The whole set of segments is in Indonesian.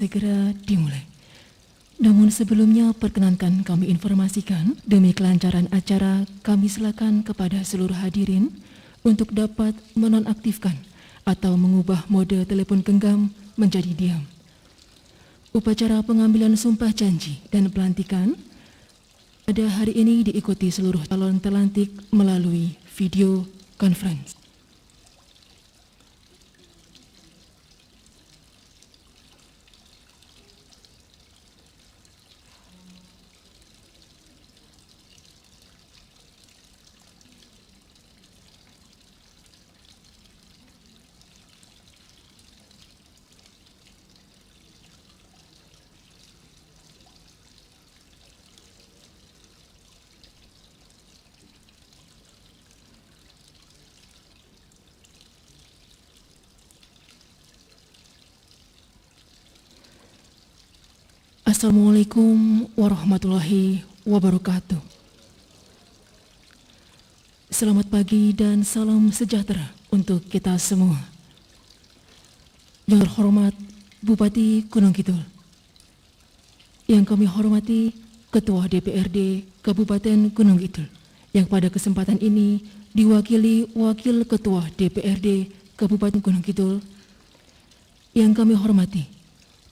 segera dimulai. Namun sebelumnya perkenankan kami informasikan demi kelancaran acara kami silakan kepada seluruh hadirin untuk dapat menonaktifkan atau mengubah mode telepon genggam menjadi diam. Upacara pengambilan sumpah janji dan pelantikan pada hari ini diikuti seluruh calon terlantik melalui video conference. Assalamualaikum warahmatullahi wabarakatuh. Selamat pagi dan salam sejahtera untuk kita semua. Yang terhormat Bupati Gunung Kidul, yang kami hormati Ketua DPRD Kabupaten Gunung Kidul, yang pada kesempatan ini diwakili Wakil Ketua DPRD Kabupaten Gunung Kidul, yang kami hormati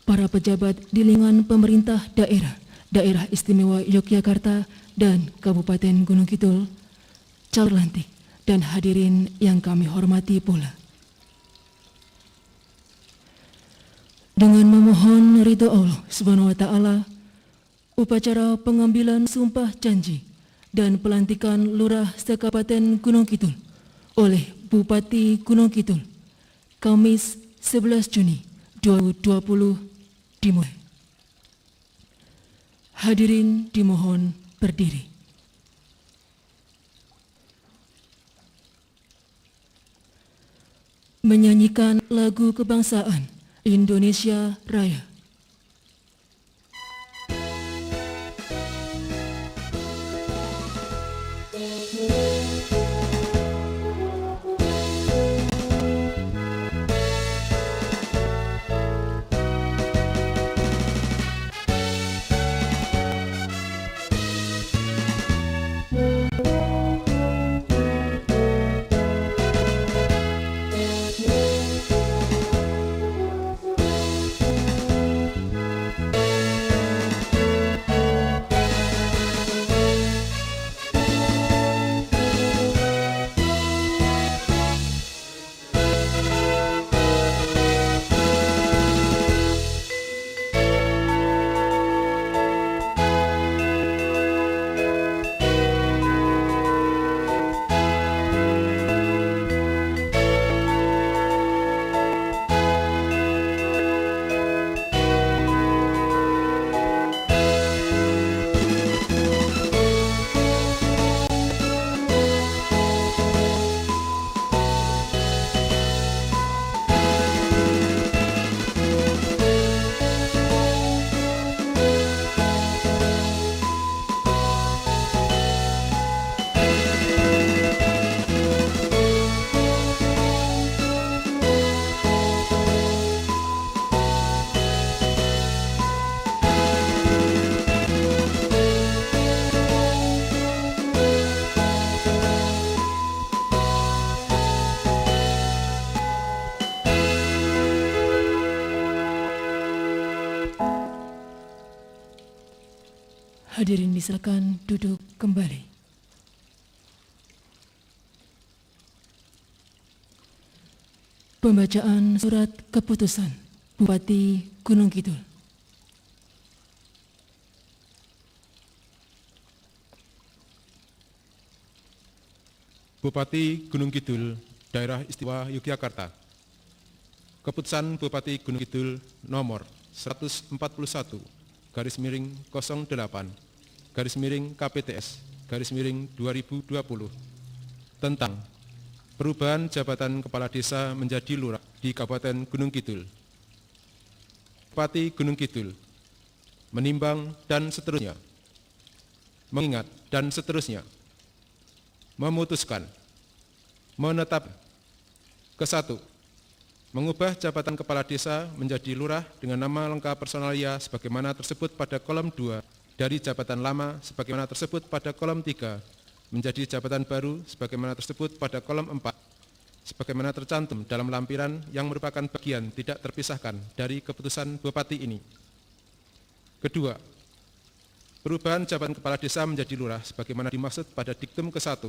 para pejabat di lingkungan pemerintah daerah istimewa Yogyakarta dan Kabupaten Gunung Kidul, calon lantik dan hadirin yang kami hormati pula. Dengan memohon ridho Allah Subhanahu wa Ta'ala, upacara pengambilan sumpah janji dan pelantikan Lurah Sekabupaten Gunung Kidul oleh Bupati Gunung Kidul, Kamis 11 Juni 2020 dimulai. Hadirin dimohon berdiri. Menyanyikan lagu kebangsaan Indonesia Raya. Hadirin disilakan duduk kembali. Pembacaan surat keputusan Bupati Gunung Kidul. Bupati Gunung Kidul, Daerah Istimewa Yogyakarta. Keputusan Bupati Gunung Kidul nomor 141/08/KPTS/2020 tentang perubahan jabatan kepala desa menjadi lurah di Kabupaten Gunung Kidul. Bupati Gunung Kidul menimbang dan seterusnya, mengingat dan seterusnya, memutuskan, menetap ke-1, mengubah jabatan kepala desa menjadi lurah dengan nama lengkap personalia sebagaimana tersebut pada kolom 2 dari jabatan lama sebagaimana tersebut pada kolom 3 menjadi jabatan baru sebagaimana tersebut pada kolom 4 sebagaimana tercantum dalam lampiran yang merupakan bagian tidak terpisahkan dari keputusan Bupati ini. Kedua, perubahan jabatan kepala desa menjadi lurah sebagaimana dimaksud pada diktum ke-1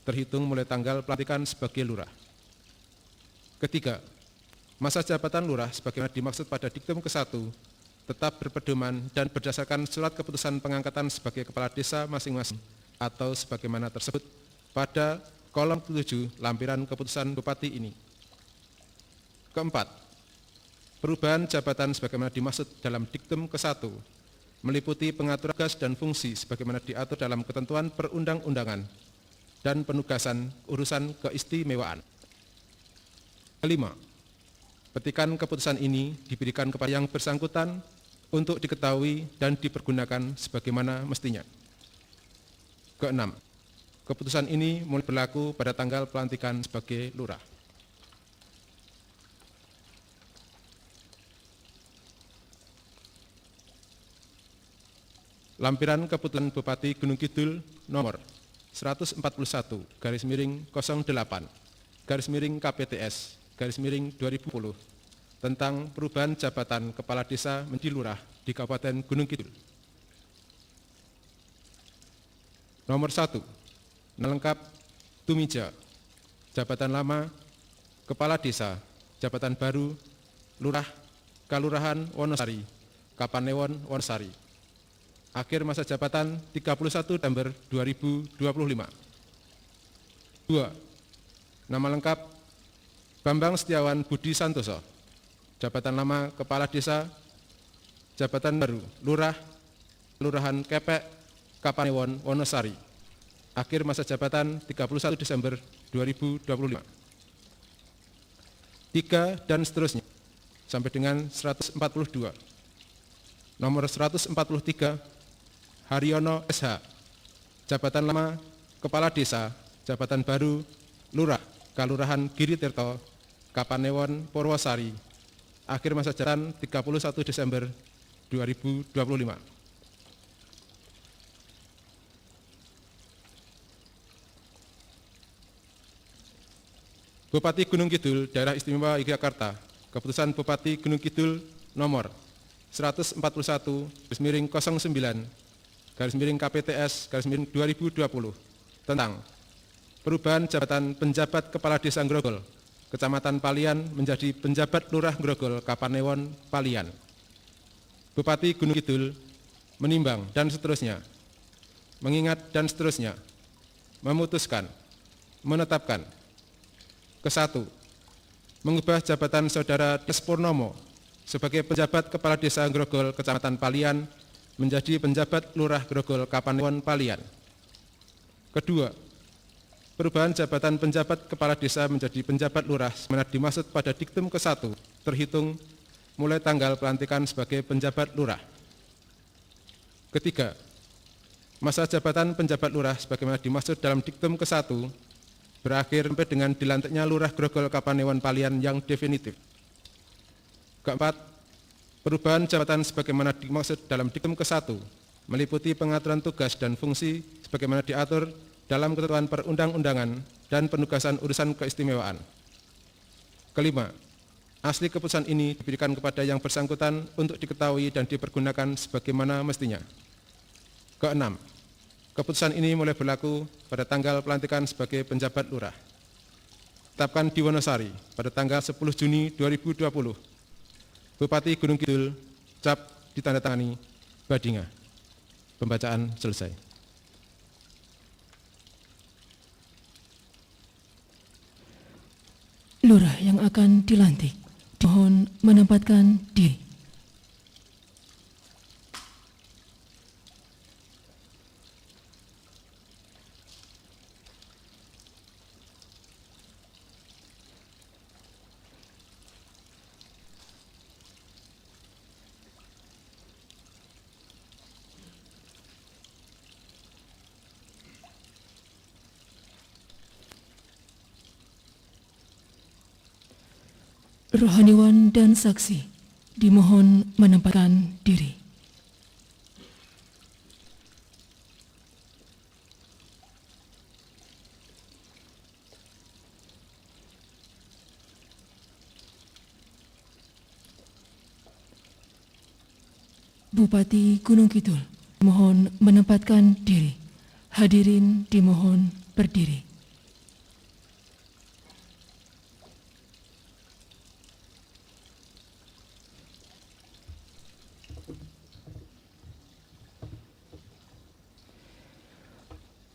terhitung mulai tanggal pelantikan sebagai lurah. Ketiga, masa jabatan lurah sebagaimana dimaksud pada diktum ke-1 tetap berpedoman dan berdasarkan surat keputusan pengangkatan sebagai kepala desa masing-masing atau sebagaimana tersebut pada kolom 7 lampiran keputusan Bupati ini. Keempat, perubahan jabatan sebagaimana dimaksud dalam diktum ke-1 meliputi pengaturan tugas dan fungsi sebagaimana diatur dalam ketentuan perundang-undangan dan penugasan urusan keistimewaan. Kelima, petikan keputusan ini diberikan kepada yang bersangkutan untuk diketahui dan dipergunakan sebagaimana mestinya. Keenam, keputusan ini mulai berlaku pada tanggal pelantikan sebagai lurah. Lampiran Keputusan Bupati Gunung Kidul nomor 141 /08 KPTS/2010 tentang perubahan jabatan kepala desa menjadi lurah di Kabupaten Gunung Kidul. Nomor 1, lengkap Tumija, jabatan lama, kepala desa, jabatan baru, lurah, Kalurahan Wonosari, Kapanewon Wonosari. Akhir masa jabatan 31 Desember 2025. 2. Nama lengkap Bambang Setiawan Budi Santoso, jabatan lama kepala desa, jabatan baru lurah, Kelurahan Kepek, Kapanewon Wonosari. Akhir masa jabatan 31 Desember 2025. 3 dan seterusnya sampai dengan 142. Nomor 143 Haryono SH, jabatan lama kepala desa, jabatan baru lurah, Kalurahan Giritirto, Kapanewon Purwosari. Akhir masa jabatan 31 Desember 2025. Bupati Gunung Kidul, Daerah Istimewa Yogyakarta, Keputusan Bupati Gunung Kidul nomor 141-09-KPTS-2020 tentang perubahan jabatan penjabat kepala desa Grogol, Kecamatan Palian menjadi penjabat lurah Grogol, Kapanewon Palian. Bupati Gunung Kidul menimbang dan seterusnya, mengingat dan seterusnya, memutuskan, menetapkan. Ke-1, mengubah jabatan Saudara Des Purnomo sebagai penjabat kepala desa Grogol, Kecamatan Palian menjadi penjabat lurah Grogol, Kapanewon Palian. Kedua, perubahan jabatan penjabat kepala desa menjadi penjabat lurah sebagaimana dimaksud pada diktum ke-1 terhitung mulai tanggal pelantikan sebagai penjabat lurah. Ketiga, masa jabatan penjabat lurah sebagaimana dimaksud dalam diktum ke-1 berakhir sampai dengan dilantiknya lurah Grogol, Kapanewon Palian yang definitif. Keempat, perubahan jabatan sebagaimana dimaksud dalam diktum ke-1 meliputi pengaturan tugas dan fungsi sebagaimana diatur dalam ketentuan perundang-undangan dan penugasan urusan keistimewaan. Kelima, asli keputusan ini diberikan kepada yang bersangkutan untuk diketahui dan dipergunakan sebagaimana mestinya. Keenam, keputusan ini mulai berlaku pada tanggal pelantikan sebagai penjabat lurah. Tetapkan di Wonosari pada tanggal 10 Juni 2020. Bupati Gunung Kidul, cap ditandatangani Badinga. Pembacaan selesai. Lurah yang akan dilantik, mohon menempatkan diri. Rohaniwan dan saksi dimohon menempatkan diri. Bupati Gunung Kidul mohon menempatkan diri. Hadirin dimohon berdiri.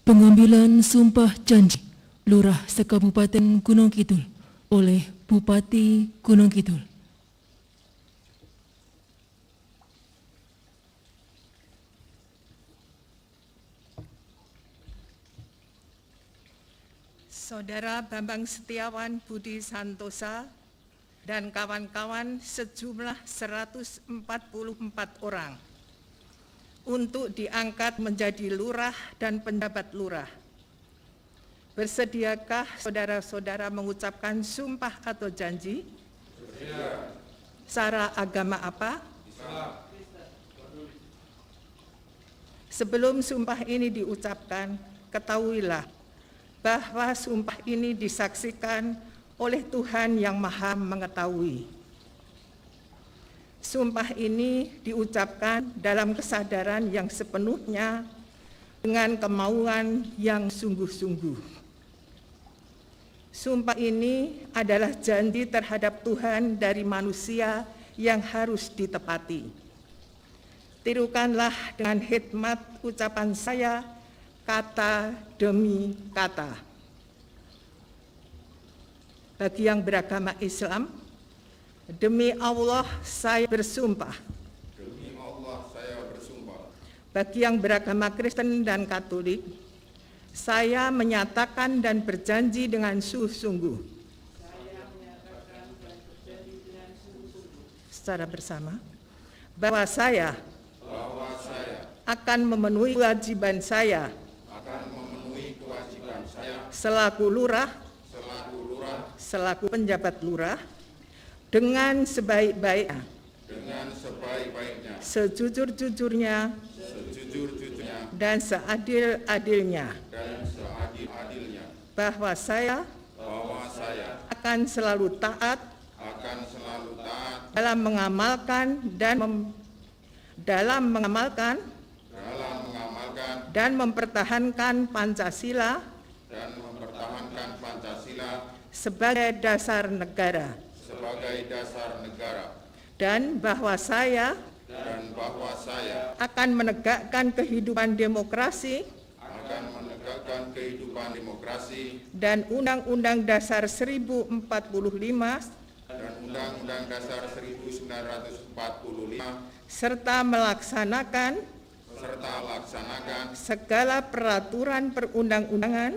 Pengambilan sumpah janji Lurah Sekabupaten Gunung Kidul oleh Bupati Gunung Kidul. Saudara Bambang Setiawan Budi Santosa dan kawan-kawan sejumlah 144 orang untuk diangkat menjadi lurah dan penjabat lurah. Bersediakah saudara-saudara mengucapkan sumpah atau janji? Bersedia. Cara agama apa? Islam. Sebelum sumpah ini diucapkan, ketahuilah bahwa sumpah ini disaksikan oleh Tuhan yang Maha Mengetahui. Sumpah ini diucapkan dalam kesadaran yang sepenuhnya dengan kemauan yang sungguh-sungguh. Sumpah ini adalah janji terhadap Tuhan dari manusia yang harus ditepati. Tirukanlah dengan hikmat ucapan saya, kata demi kata. Bagi yang beragama Islam, demi Allah saya bersumpah. Demi Allah saya bersumpah. Bagi yang beragama Kristen dan Katolik, saya menyatakan dan berjanji dengan sungguh-sungguh. Secara bersama, bahwa saya akan memenuhi kewajiban saya selaku lurah, selaku penjabat lurah, dengan sebaik-baiknya, sejujur-jujurnya, dan seadil-adilnya, bahwa saya akan selalu taat dalam mengamalkan dan mempertahankan Pancasila sebagai dasar negara, dan bahwa saya akan menegakkan kehidupan demokrasi dan Undang-Undang Dasar 1045 serta melaksanakan segala peraturan perundang-undangan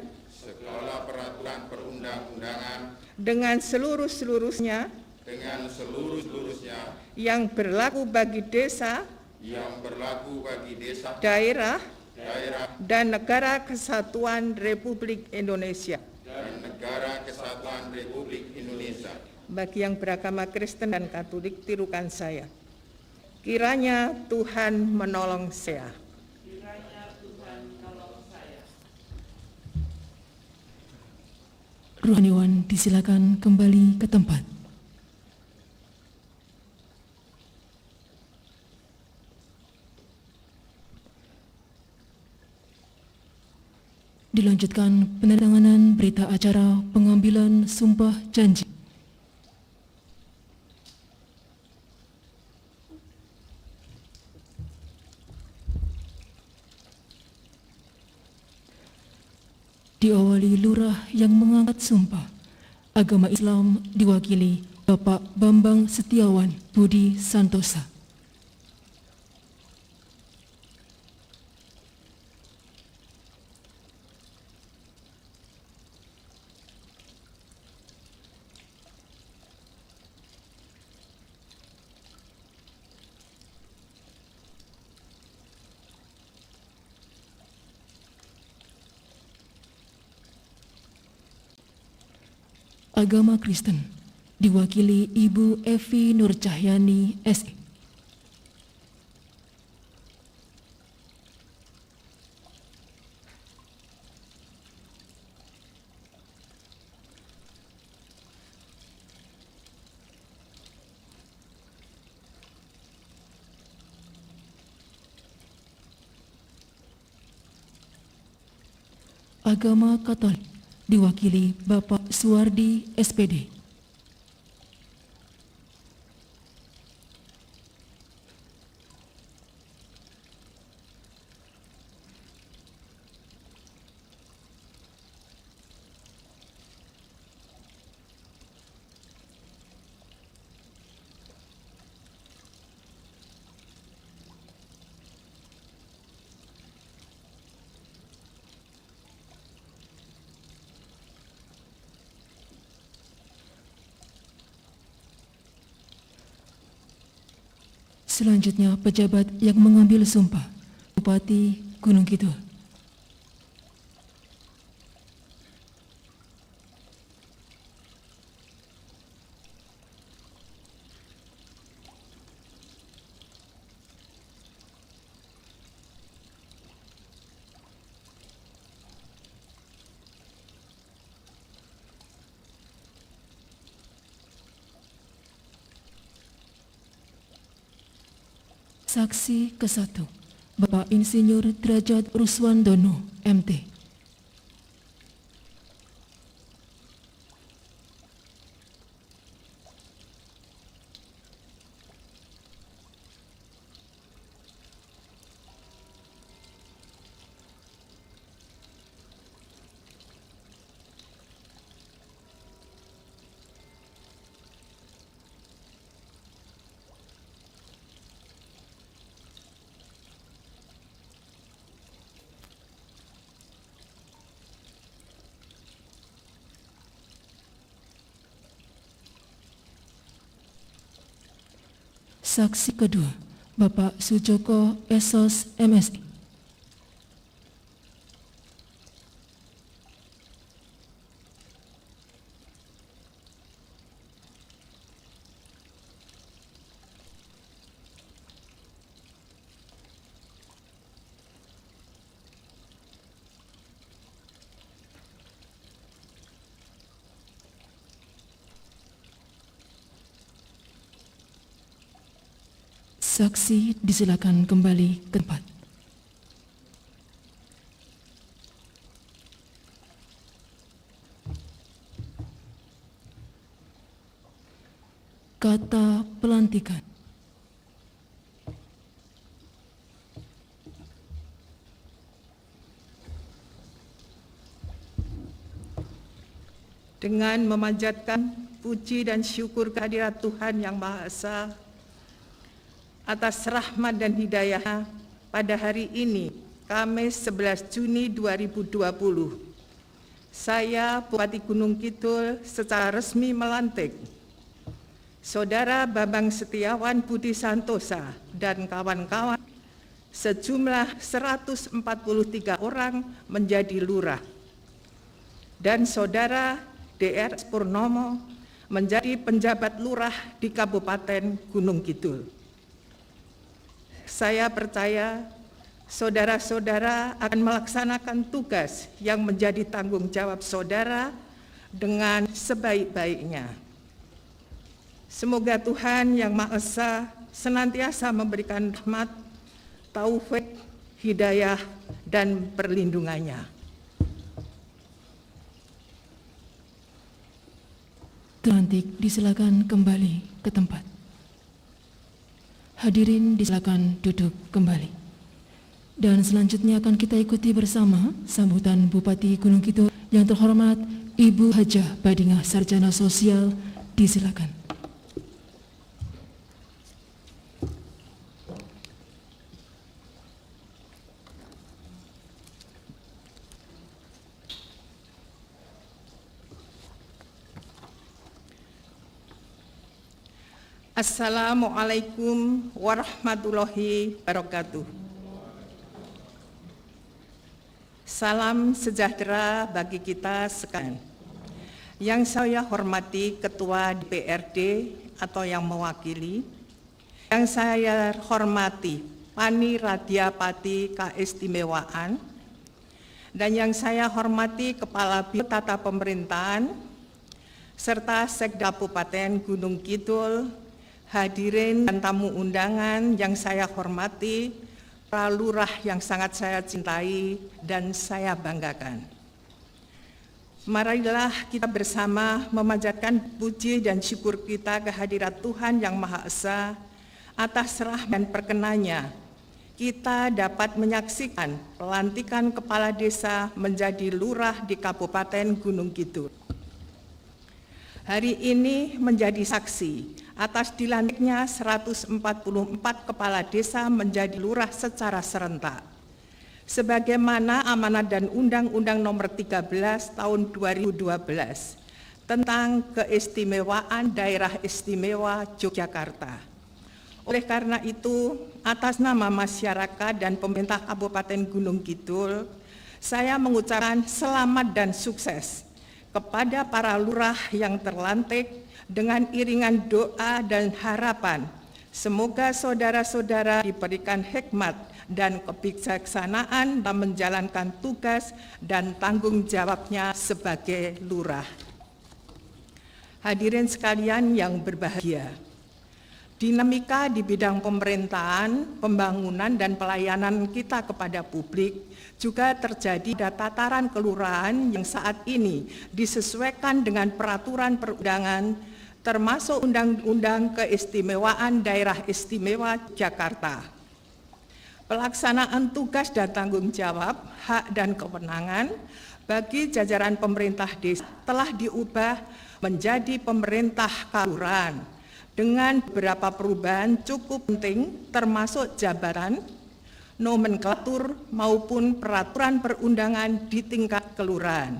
dengan seluruh-seluruhnya yang berlaku bagi desa, daerah, dan negara kesatuan Republik Indonesia. Bagi yang beragama Kristen dan Katolik, tirukan saya. Kiranya Tuhan menolong saya. Rohaniwan disilakan kembali ke tempat. Dilanjutkan penandatanganan berita acara pengambilan sumpah janji. Diawali lurah yang mengangkat sumpah. Agama Islam diwakili Bapak Bambang Setiawan Budi Santosa. Agama Kristen diwakili Ibu Evi Nur Cahyani, SE. Agama Katolik diwakili Bapak Suwardi, SPD. Selanjutnya pejabat yang mengambil sumpah, Bupati Gunung Kidul. Saksi ke-1, Bapak Insinyur Derajat Ruswandono, MT. Saksi kedua, Bapak Sujoko Esos, MSI. Saksi disilakan kembali ke tempat. Kata pelantikan. Dengan memanjatkan puji dan syukur kehadirat Tuhan Yang Maha Esa atas rahmat dan hidayah pada hari ini, Kamis 11 Juni 2020, saya Bupati Gunung Kidul secara resmi melantik Saudara Bambang Setiawan Budi Santosa dan kawan-kawan sejumlah 143 orang menjadi lurah, dan Saudara DR Purnomo menjadi penjabat lurah di Kabupaten Gunung Kidul. Saya percaya saudara-saudara akan melaksanakan tugas yang menjadi tanggung jawab saudara dengan sebaik-baiknya. Semoga Tuhan Yang Maha Esa senantiasa memberikan rahmat, taufik, hidayah, dan perlindungannya. Terlantik disilakan kembali ke tempat. Hadirin disilakan duduk kembali. Dan selanjutnya akan kita ikuti bersama sambutan Bupati Gunung Kidul yang terhormat Ibu Hajah Badingah Sarjana Sosial, disilakan. Assalamualaikum warahmatullahi wabarakatuh. Salam sejahtera bagi kita sekalian. Yang saya hormati Ketua DPRD atau yang mewakili, yang saya hormati Pani Radiapati Keistimewaan, dan yang saya hormati Kepala Biro Tata Pemerintahan, serta Sekda Kabupaten Gunung Kidul, hadirin dan tamu undangan yang saya hormati, para lurah yang sangat saya cintai dan saya banggakan. Marilah kita bersama memanjatkan puji dan syukur kita kehadirat Tuhan Yang Maha Esa atas rahmat dan perkenannya. Kita dapat menyaksikan pelantikan kepala desa menjadi lurah di Kabupaten Gunung Kidul. Hari ini menjadi saksi atas dilantiknya 144 kepala desa menjadi lurah secara serentak. Sebagaimana amanat dan Undang-Undang Nomor 13 Tahun 2012 tentang Keistimewaan Daerah Istimewa Yogyakarta. Oleh karena itu, atas nama masyarakat dan pemerintah Kabupaten Gunung Kidul, saya mengucapkan selamat dan sukses kepada para lurah yang terlantik dengan iringan doa dan harapan. Semoga saudara-saudara diberikan hikmat dan kebijaksanaan dalam menjalankan tugas dan tanggung jawabnya sebagai lurah. Hadirin sekalian yang berbahagia, dinamika di bidang pemerintahan, pembangunan, dan pelayanan kita kepada publik juga terjadi pada tataran kelurahan yang saat ini disesuaikan dengan peraturan perundangan termasuk Undang-Undang Keistimewaan Daerah Istimewa Jakarta. Pelaksanaan tugas dan tanggung jawab, hak dan kewenangan bagi jajaran pemerintah desa telah diubah menjadi pemerintah kelurahan dengan beberapa perubahan cukup penting termasuk jabatan, nomenklatur maupun peraturan perundangan di tingkat kelurahan.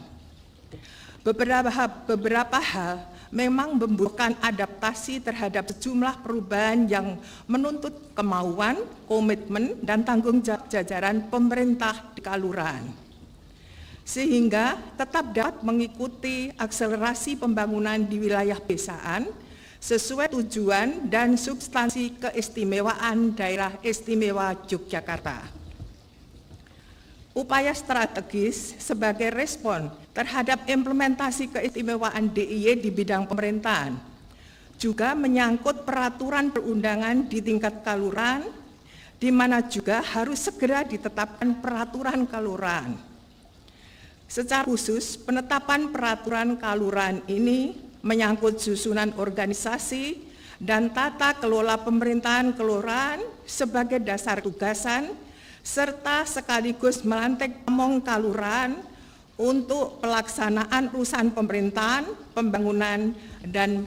Beberapa hal memang membutuhkan adaptasi terhadap sejumlah perubahan yang menuntut kemauan, komitmen, dan tanggung jawab jajaran pemerintah di kelurahan, sehingga tetap dapat mengikuti akselerasi pembangunan di wilayah pedesaan sesuai tujuan dan substansi keistimewaan Daerah Istimewa Yogyakarta. Upaya strategis sebagai respon terhadap implementasi keistimewaan DIY di bidang pemerintahan juga menyangkut peraturan perundangan di tingkat kelurahan, di mana juga harus segera ditetapkan peraturan kelurahan. Secara khusus, penetapan peraturan kelurahan ini menyangkut susunan organisasi dan tata kelola pemerintahan kelurahan sebagai dasar tugasan, serta sekaligus melantik pamong kelurahan untuk pelaksanaan urusan pemerintahan, pembangunan, dan